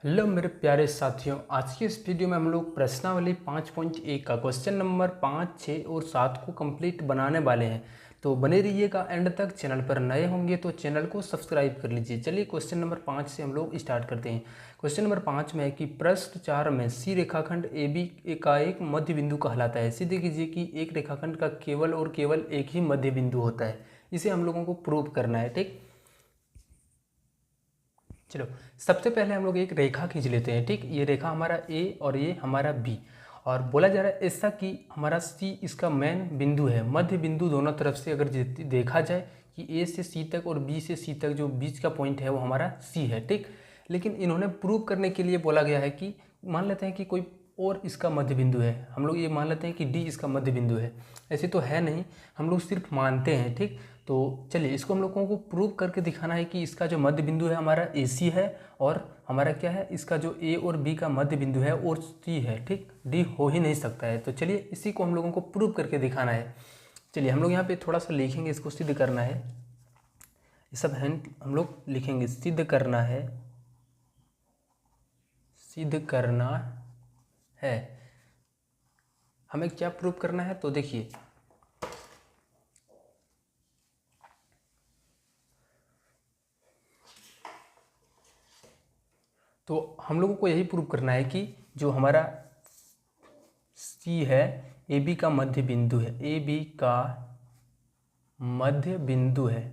Hello मेरे प्यारे साथियों, आज की इस वीडियो में हम लोग प्रश्नावली 5.1 का क्वेश्चन नंबर 5, 6 और 7 को कंप्लीट बनाने वाले हैं। तो बने रहिएगा एंड तक। चैनल पर नए होंगे तो चैनल को सब्सक्राइब कर लीजिए। चलिए क्वेश्चन नंबर 5 से हम लोग स्टार्ट करते हैं। क्वेश्चन नंबर 5 में है कि पृष्ठ 4 में सी रेखाखंड ए बी का एक मध्य बिंदु कहलाता है। सिद्ध कीजिए कि एक रेखाखंड का केवल और केवल एक ही मध्य बिंदु होता है। इसे हम लोगों को प्रूव करना है। ठीक, चलो सबसे पहले हम लोग एक रेखा खींच लेते हैं। ठीक, ये रेखा हमारा ए और ये हमारा बी, और बोला जा रहा है ऐसा कि हमारा सी इसका मेन बिंदु है, मध्य बिंदु दोनों तरफ से अगर देखा जाए कि ए से सी तक और बी से सी तक जो बीच का पॉइंट है वो हमारा सी है। ठीक, लेकिन इन्होंने प्रूव करने के लिए बोला गया है कि मान लेते हैं कि कोई और इसका मध्य बिंदु है। हम लोग ये मान लेते हैं कि डी इसका मध्य बिंदु है। ऐसे तो है नहीं, हम लोग सिर्फ मानते हैं। ठीक, तो चलिए इसको हम लोगों को प्रूव करके दिखाना है कि इसका जो मध्य बिंदु है हमारा ए सी है, और हमारा क्या है, इसका जो ए और बी का मध्य बिंदु है और सी है। ठीक, डी हो ही नहीं सकता है। तो चलिए इसी को हम लोगों को प्रूव करके दिखाना है। चलिए हम लोग यहाँ पे थोड़ा सा लिखेंगे, इसको सिद्ध करना है। ये सब हिंट हम लोग लिखेंगे। सिद्ध करना है, सिद्ध करना है। हमें क्या प्रूव करना है, तो देखिए तो हम लोगों को यही प्रूव करना है कि जो हमारा सी है ए बी का मध्य बिंदु है, ए बी का मध्य बिंदु है।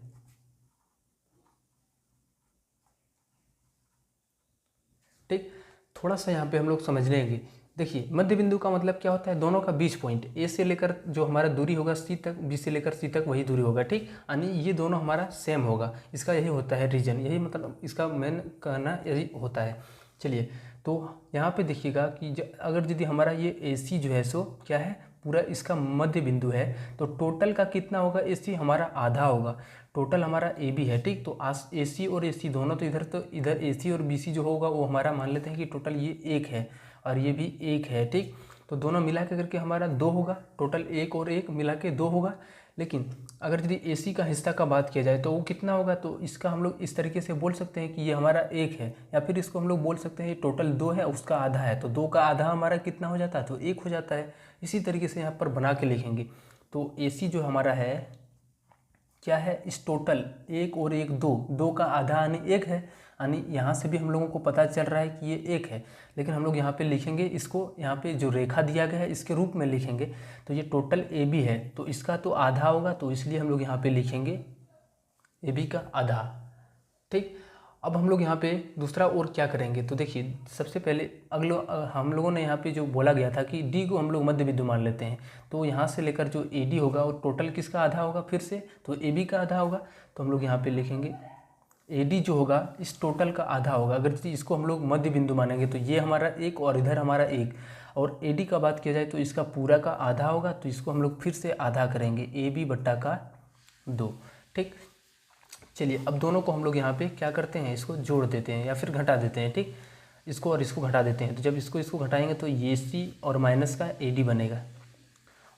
ठीक, थोड़ा सा यहाँ पे हम लोग समझ लेंगे। देखिए मध्य बिंदु का मतलब क्या होता है, दोनों का बीच पॉइंट, ए से लेकर जो हमारा दूरी होगा सी तक, बी से लेकर सी तक वही दूरी होगा। ठीक, यानी ये दोनों हमारा सेम होगा। इसका यही होता है रीजन, यही मतलब इसका मेन कहना यही होता है। चलिए तो यहाँ पे देखिएगा कि अगर यदि हमारा ये ए सी जो है सो क्या है, पूरा इसका मध्य बिंदु है, तो टोटल का कितना होगा, ए सी हमारा आधा होगा। टोटल हमारा ए बी है। ठीक, तो आज ए सी और ए सी दोनों, तो इधर ए सी और बी सी जो होगा वो हमारा मान लेते हैं कि टोटल ये एक है और ये भी एक है। ठीक, तो दोनों मिला के करके हमारा दो होगा। टोटल एक और एक मिला के दो होगा। लेकिन अगर यदि ए सी का हिस्सा का बात किया जाए तो वो कितना होगा, तो इसका हम लोग इस तरीके से बोल सकते हैं कि ये हमारा एक है, या फिर इसको हम लोग बोल सकते हैं ये टोटल दो है, उसका आधा है, तो दो का आधा हमारा कितना हो जाता है, तो एक हो जाता है। इसी तरीके से यहाँ पर बना के लिखेंगे। तो ए सी जो हमारा है क्या है, इस टोटल एक और एक दो, दो का आधा यानी एक है, यानी यहाँ से भी हम लोगों को पता चल रहा है कि ये एक है। लेकिन हम लोग यहाँ पे लिखेंगे इसको, यहाँ पे जो रेखा दिया गया है इसके रूप में लिखेंगे। तो ये टोटल ए बी है, तो इसका तो आधा होगा, तो इसलिए हम लोग यहाँ पे लिखेंगे ए बी का आधा। ठीक, अब हम लोग यहाँ पे दूसरा और क्या करेंगे, तो देखिए सबसे पहले हम लोगों ने यहाँ पे जो बोला गया था कि डी को हम लोग मध्य बिंदु मान लेते हैं, तो यहाँ से लेकर जो ए डी होगा वो टोटल किसका आधा होगा, फिर से तो ए बी का आधा होगा। तो हम लोग यहाँ पे लिखेंगे ए डी जो होगा इस टोटल का आधा होगा। अगर इसको हम लोग मध्य बिंदु मानेंगे तो ये हमारा एक और इधर हमारा एक, और ए डी का बात किया जाए तो इसका पूरा का आधा होगा, तो इसको हम लोग फिर से आधा करेंगे, ए बी बट्टा का 2। ठीक, चलिए अब दोनों को हम लोग यहाँ पे क्या करते हैं, इसको जोड़ देते हैं या फिर घटा देते हैं। ठीक, इसको और इसको घटा देते हैं, तो जब इसको घटाएंगे तो ये सी और माइनस का ए डी बनेगा,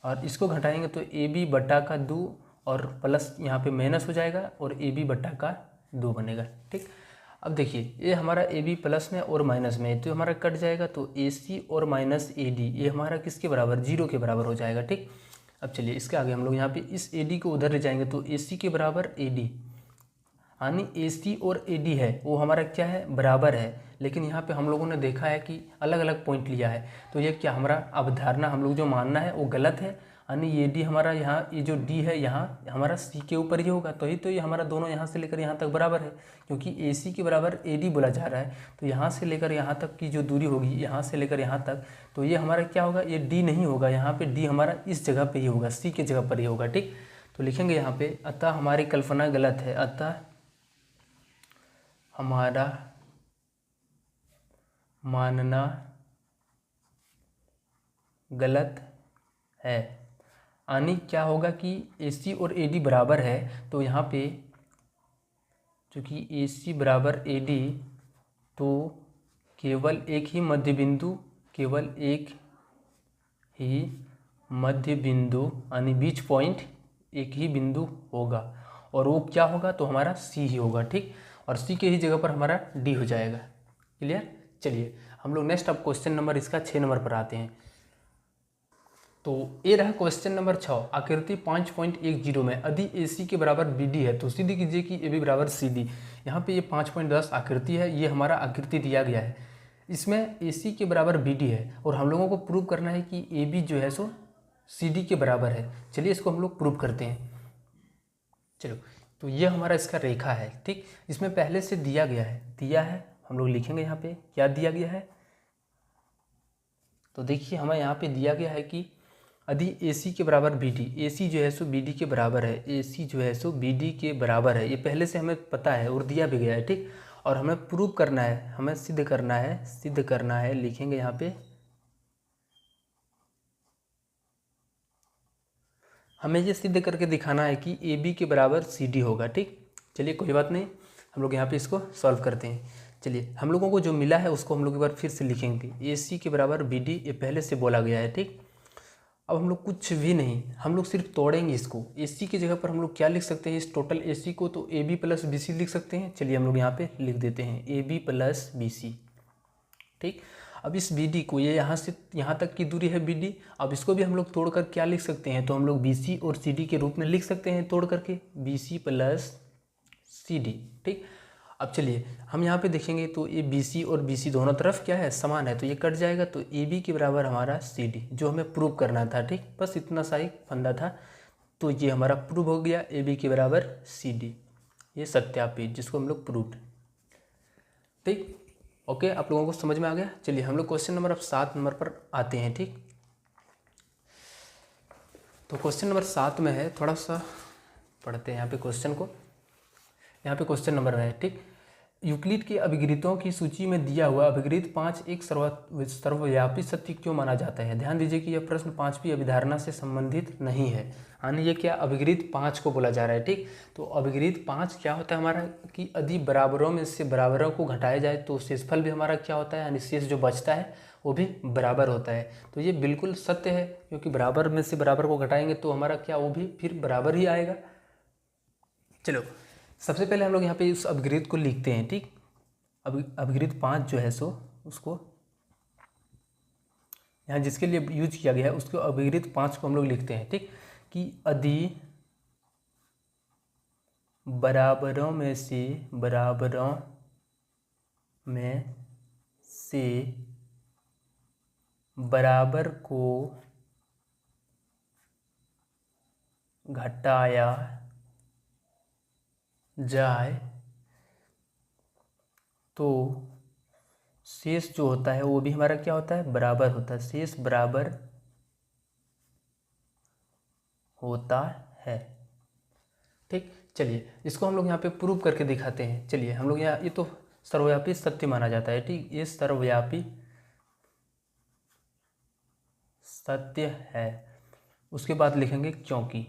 और इसको घटाएंगे तो ए बी बट्टा का 2 और प्लस यहाँ पे माइनस हो जाएगा और ए बी बट्टा का 2 बनेगा। ठीक, अब देखिए ये हमारा ए बी प्लस में और माइनस में, तो हमारा कट जाएगा, तो ए सी और माइनस ए डी ये हमारा किसके बराबर, 0 के बराबर हो जाएगा। ठीक, अब चलिए इसके आगे हम लोग यहाँ पे इस ए डी को उधर ले जाएंगे, तो ए सी के बराबर ए डी, यानी ए सी और ए डी है वो हमारा क्या है, बराबर है। लेकिन यहाँ पे हम लोगों ने देखा है कि अलग अलग पॉइंट लिया है, तो ये क्या हमारा अवधारणा हम लोग जो मानना है वो गलत है। यानी ये डी हमारा यहाँ, ये जो डी है यहाँ हमारा सी के ऊपर ही होगा, तो ये हमारा दोनों यहाँ से लेकर यहाँ तक बराबर है, क्योंकि ए सी के बराबर ए डी बोला जा रहा है। तो यहाँ से लेकर यहाँ तक की जो दूरी होगी, यहाँ से लेकर यहाँ तक, तो ये हमारा क्या होगा, ये डी नहीं होगा, यहाँ पे डी हमारा इस जगह पर ही होगा, सी के जगह पर ही होगा। ठीक, तो लिखेंगे यहाँ पे अतः हमारी कल्पना गलत है, अतः हमारा मानना गलत है। यानी क्या होगा कि ए सी और ए डी बराबर है, तो यहाँ पे चूँकि ए सी बराबर ए डी, तो केवल एक ही मध्य बिंदु, केवल एक ही मध्य बिंदु यानी बीच पॉइंट एक ही बिंदु होगा, और वो क्या होगा, तो हमारा सी ही होगा। ठीक, और सी के ही जगह पर हमारा डी हो जाएगा। क्लियर। चलिए हम लोग नेक्स्ट अब क्वेश्चन नंबर इसका 6 नंबर पर आते हैं। तो ये रहा क्वेश्चन नंबर 6। आकृति 5.10 में यदि AC के बराबर BD है तो सिद्ध कीजिए कि AB बराबर CD। यहाँ पे ये 5.10 आकृति है, ये हमारा आकृति दिया गया है। इसमें AC के बराबर BD है और हम लोगों को प्रूव करना है कि AB जो है सो CD के बराबर है। चलिए इसको हम लोग प्रूव करते हैं। चलो, तो ये हमारा इसका रेखा है, ठीक। इसमें पहले से दिया है, हम लोग लिखेंगे यहाँ पे क्या दिया गया है। तो देखिए हमें यहाँ पे दिया गया है कि यदि AC के बराबर BD, AC जो है सो BD के बराबर है, AC जो है सो BD के बराबर है, ये पहले से हमें पता है और दिया भी गया है, ठीक। और हमें प्रूव करना है, हमें सिद्ध करना है, लिखेंगे यहाँ पे हमें ये सिद्ध करके दिखाना है कि AB के बराबर CD होगा, ठीक। चलिए कोई बात नहीं, हम लोग यहाँ पे इसको सॉल्व करते हैं। चलिए हम लोगों को जो मिला है उसको हम लोग एक बार फिर से लिखेंगे। AC के बराबर BD ये पहले से बोला गया है, ठीक। अब हम लोग कुछ भी नहीं, हम लोग सिर्फ तोड़ेंगे इसको। AC की जगह पर हम लोग क्या लिख सकते हैं, इस टोटल AC को तो AB प्लस BC लिख सकते हैं। चलिए हम लोग यहाँ पे लिख देते हैं AB प्लस BC, ठीक। अब इस BD को, ये यहाँ से यहाँ तक की दूरी है BD, अब इसको भी हम लोग तोड़ कर क्या लिख सकते हैं, तो हम लोग BC और CD के रूप में लिख सकते हैं तोड़ करके, BC प्लस CD, ठीक। अब चलिए हम यहाँ पे देखेंगे तो ये BC और BC दोनों तरफ क्या है, समान है, तो ये कट जाएगा, तो AB के बराबर हमारा CD जो हमें प्रूव करना था, ठीक। बस इतना सा ही फंदा था, तो ये हमारा प्रूव हो गया, AB के बराबर CD, ये सत्यापित जिसको हम लोग प्रूव्ड, ठीक। ओके, आप लोगों को समझ में आ गया। चलिए हम लोग क्वेश्चन नंबर अब 7 नंबर पर आते हैं, ठीक। तो क्वेश्चन नंबर 7 में है, थोड़ा सा पढ़ते हैं यहाँ पे क्वेश्चन को। यहाँ पे क्वेश्चन नंबर है, ठीक। यूक्लिड के अभिगृतों की सूची में दिया हुआ अभिगृत 5 एक सर्वव्यापी सत्य क्यों माना जाता है। ध्यान दीजिए कि यह प्रश्न 5वीं अभिधारणा से संबंधित नहीं है, यानी ये क्या अभिगृत 5 को बोला जा रहा है, ठीक। तो अभिगृत 5 क्या होता है हमारा कि यदि बराबरों में से बराबरों को घटाया जाए तो शेषफल भी हमारा क्या होता है, यानी शेष जो बचता है वो भी बराबर होता है। तो ये बिल्कुल सत्य है, क्योंकि बराबर में से बराबर को घटाएंगे तो हमारा क्या, वो भी फिर बराबर ही आएगा। चलो सबसे पहले हम लोग यहाँ पे उस अभिगृत को लिखते हैं, ठीक। अभिगृत 5 जो है सो उसको यहाँ जिसके लिए यूज किया गया है उसको अभिगृत 5 को हम लोग लिखते हैं, ठीक। कि यदि बराबरों में से बराबर को घटाया जाए तो शेष जो होता है वो भी हमारा क्या होता है, बराबर होता है, शेष बराबर होता है, ठीक। चलिए इसको हम लोग यहाँ पे प्रूव करके दिखाते हैं। चलिए हम लोग यहाँ, ये तो सर्वव्यापी सत्य माना जाता है, ठीक। ये सर्वव्यापी सत्य है। उसके बाद लिखेंगे क्योंकि।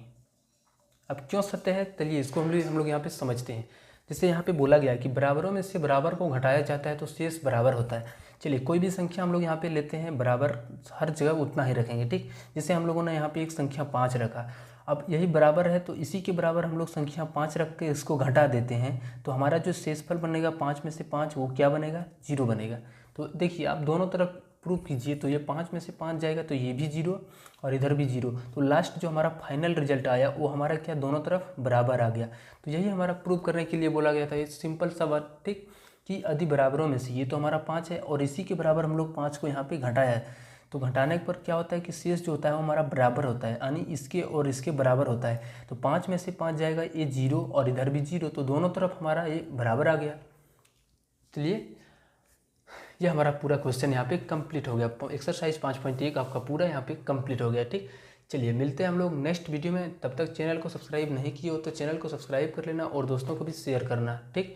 अब क्यों सत्य है, चलिए इसको हम लोग यहाँ पे समझते हैं। जैसे यहाँ पे बोला गया है कि बराबरों में से बराबर को घटाया जाता है तो शेष बराबर होता है। चलिए कोई भी संख्या हम लोग यहाँ पे लेते हैं, बराबर हर जगह उतना ही रखेंगे, ठीक। जैसे हम लोगों ने यहाँ पे एक संख्या 5 रखा, अब यही बराबर है तो इसी के बराबर हम लोग संख्या 5 रख के इसको घटा देते हैं, तो हमारा जो शेषफल बनेगा 5 में से 5 वो क्या बनेगा, 0 बनेगा। तो देखिए आप दोनों तरफ प्रूव कीजिए, तो ये 5 में से 5 जाएगा तो ये भी 0 और इधर भी 0, तो लास्ट जो हमारा फाइनल रिजल्ट आया वो हमारा क्या, दोनों तरफ बराबर आ गया। तो यही हमारा प्रूव करने के लिए बोला गया था, ये सिंपल सा बात, ठीक। कि यदि बराबरों में से, ये तो हमारा 5 है और इसी के बराबर हम लोग 5 को यहाँ पे घटाया है, तो घटाने पर क्या होता है कि शेष जो होता है वो हमारा बराबर होता है, यानी इसके और इसके बराबर होता है। तो 5 में से 5 जाएगा, ये 0 और इधर भी 0, तो दोनों तरफ हमारा ये बराबर आ गया। चलिए ये हमारा पूरा क्वेश्चन यहाँ पे कंप्लीट हो गया। एक्सरसाइज 5.1 आपका पूरा यहाँ पे कंप्लीट हो गया, ठीक। चलिए मिलते हैं हम लोग नेक्स्ट वीडियो में। तब तक चैनल को सब्सक्राइब नहीं किए हो तो चैनल को सब्सक्राइब कर लेना और दोस्तों को भी शेयर करना, ठीक।